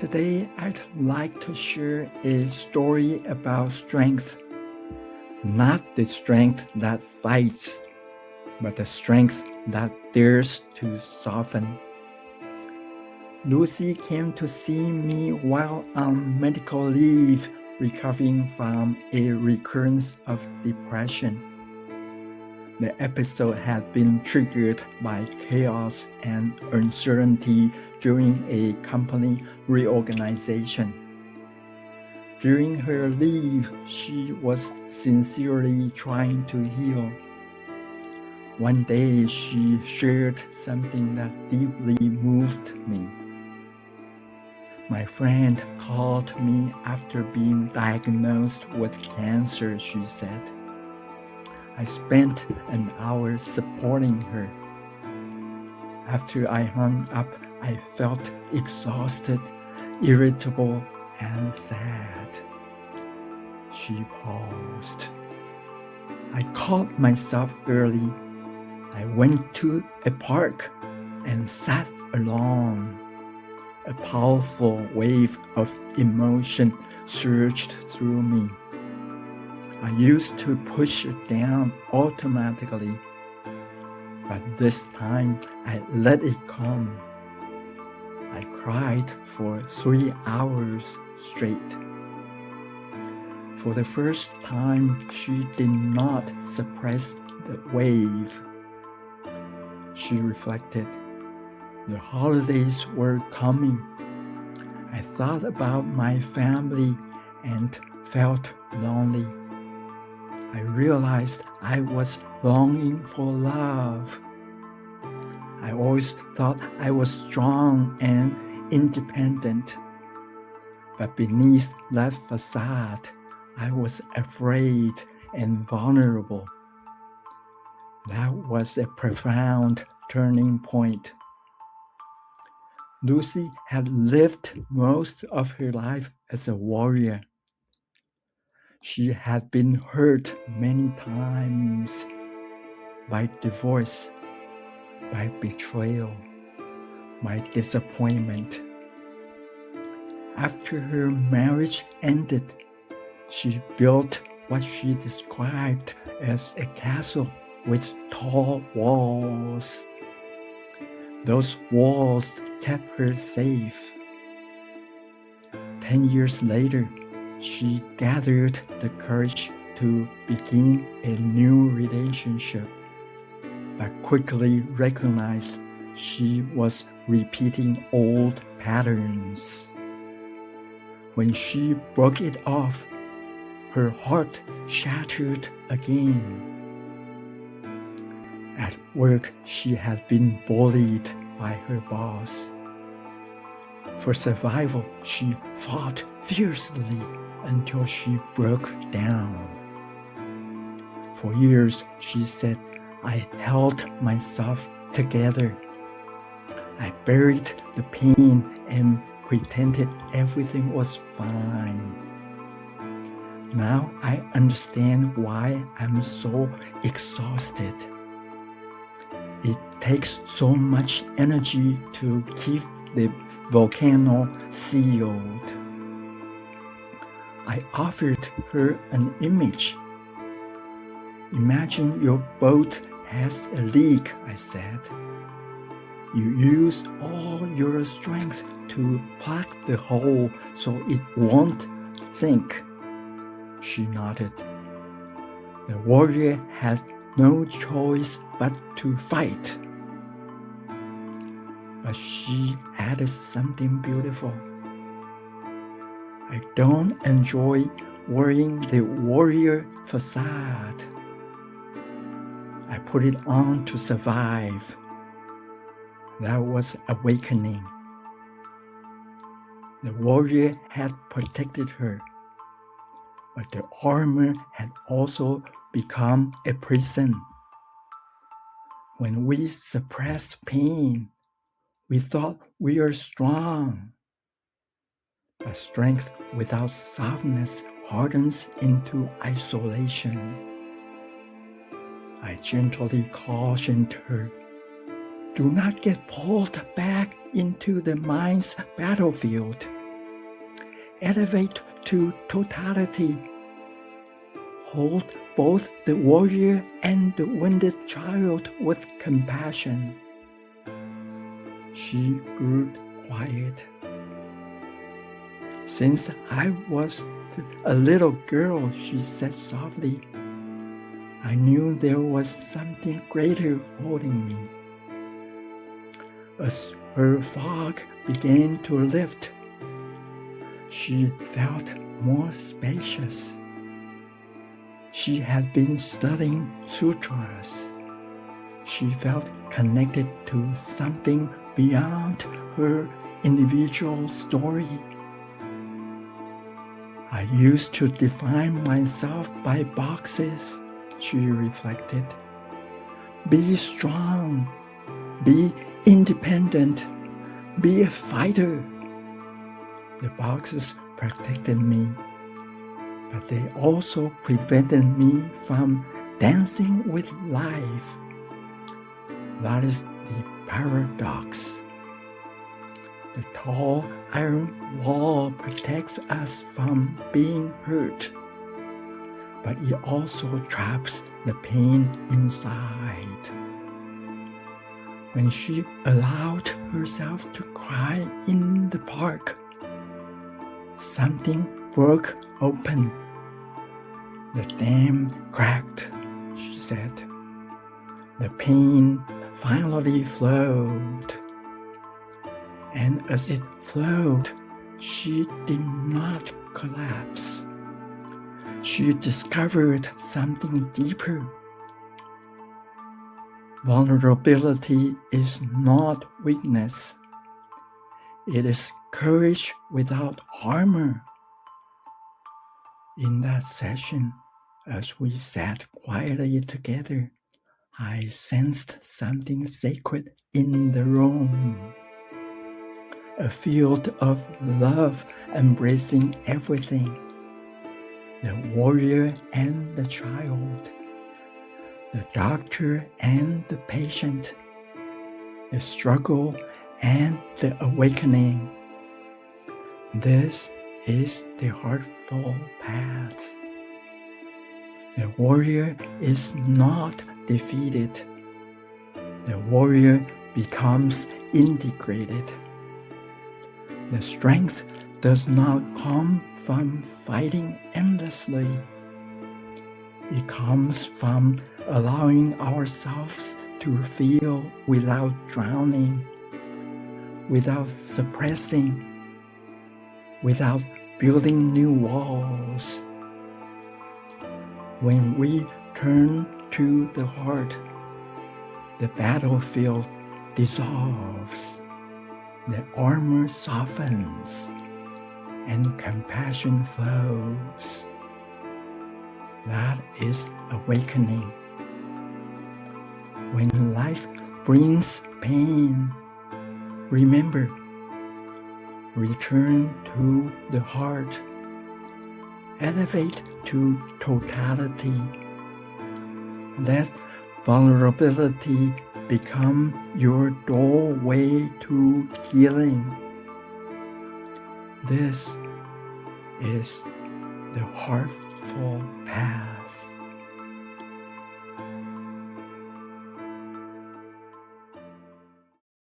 Today, I'd like to share a story about strength. Not the strength that fights, but the strength that dares to soften. Lucy came to see me while on medical leave, recovering from a recurrence of depression. The episode had been triggered by chaos and uncertainty during a company reorganization. During her leave, she was sincerely trying to heal. One day, she shared something that deeply moved me. My friend called me after being diagnosed with cancer, she said. I spent an hour supporting her. After I hung up, I felt exhausted, irritable, and sad. She paused. I caught myself early. I went to a park and sat alone. A powerful wave of emotion surged through me. I used to push it down automatically, but this time I let it come. I cried for 3 hours straight. For the first time, she did not suppress the wave. She reflected. The holidays were coming. I thought about my family and felt lonely. I realized I was longing for love. I always thought I was strong and independent. But beneath that facade, I was afraid and vulnerable. That was a profound turning point. Lucy had lived most of her life as a warrior. She had been hurt many times by divorce, by betrayal, by disappointment. After her marriage ended, she built what she described as a castle with tall walls. Those walls kept her safe. 10 years later, she gathered the courage to begin a new relationship, but quickly recognized she was repeating old patterns. When she broke it off, her heart shattered again. At work, she had been bullied by her boss. For survival, she fought fiercely until she broke down. For years, she said, I held myself together. I buried the pain and pretended everything was fine. Now I understand why I'm so exhausted. It takes so much energy to keep the volcano sealed. I offered her an image. Imagine your boat has a leak, I said. You use all your strength to plug the hole so it won't sink. She nodded. The warrior had no choice but to fight. But she added something beautiful. I don't enjoy wearing the warrior facade. I put it on to survive. That was awakening. The warrior had protected her, but the armor had also become a prison. When we suppress pain, we thought we are strong. But strength without softness hardens into isolation. I gently cautioned her, do not get pulled back into the mind's battlefield. elevate to totality. Hold both the warrior and the wounded child with compassion. She grew quiet. Since I was a little girl, she said softly, I knew there was something greater holding me. As her fog began to lift, she felt more spacious. She had been studying sutras. She felt connected to something beyond her individual story. I used to define myself by boxes, she reflected. Be strong, be independent, be a fighter. The boxes protected me, but they also prevented me from dancing with life. That is the paradox. The tall iron wall protects us from being hurt, but it also traps the pain inside. When she allowed herself to cry in the park, something broke open. The dam cracked, she said. The pain finally flowed. And as it flowed, she did not collapse. She discovered something deeper. Vulnerability is not weakness. It is courage without armor. In that session, as we sat quietly together, I sensed something sacred in the room. A field of love embracing everything. The warrior and the child. The doctor and the patient. The struggle and the awakening. This is the Heartful Path. The warrior is not defeated. The warrior becomes integrated. The strength does not come from fighting endlessly. It comes from allowing ourselves to feel without drowning, without suppressing, without building new walls. When we turn to the heart, the battlefield dissolves, the armor softens, and compassion flows. That is awakening. When life brings pain, remember, return to the heart, elevate to totality. Let vulnerability become your doorway to healing. This is the Heartful Path.